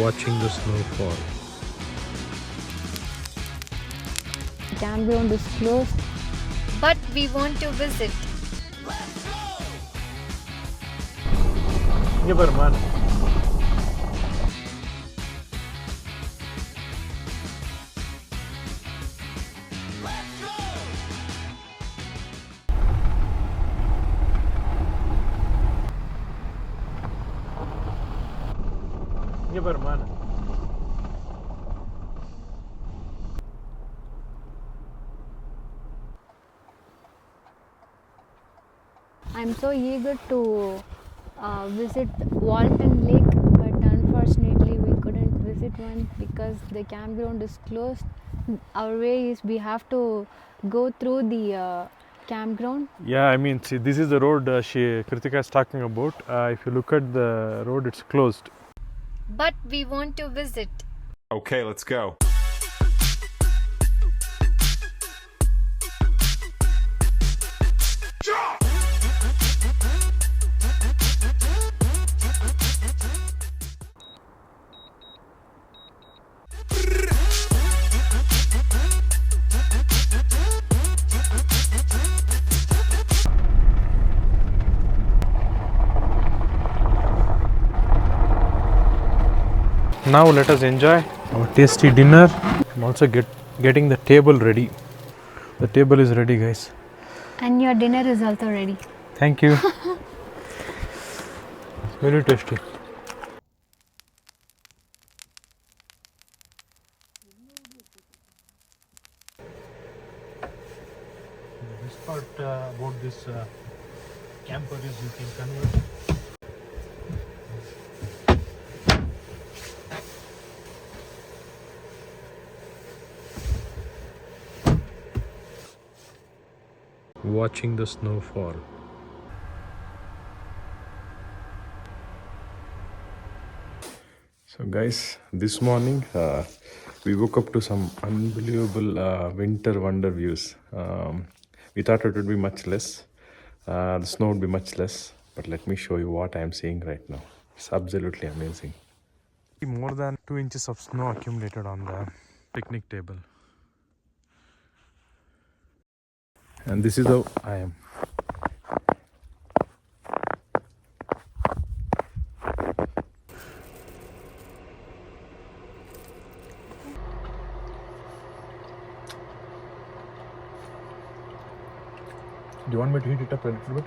watching the snowfall. Campground is closed, but we want to visit. இங்க பாரு man. இங்க பாரு man. I'm so eager to visit Walton Lake, but unfortunately we couldn't visit one because the campground is closed. Our way is we have to go through the campground. Yeah, I mean, see, this is the road Kritika is talking about. If you look at the road, it's closed. But we want to visit. Okay, let's go. Now let us enjoy our tasty dinner. I'm also getting the table ready. The table is ready, guys. And your dinner is also ready. Thank you. Very tasty. The best part about this camper is you can convert. Watching the snowfall. So guys, this morning we woke up to some unbelievable winter wonder views. We thought it would be much less, the snow would be much less, but let me show you what I am seeing right now. It's absolutely amazing. More than 2 inches of snow accumulated on the picnic table. And this is how I am. Do you want me to heat it up a little bit?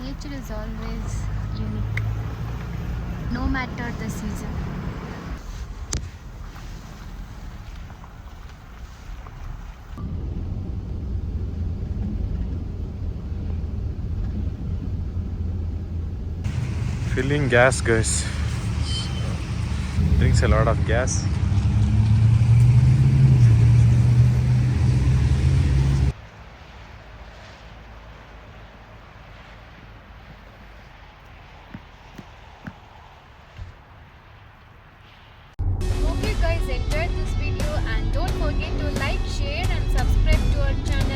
Nature is always unique, no matter the season. Filling gas, guys. Drinks a lot of gas. Hope you guys enjoyed this video and don't forget to like, share and subscribe to our channel.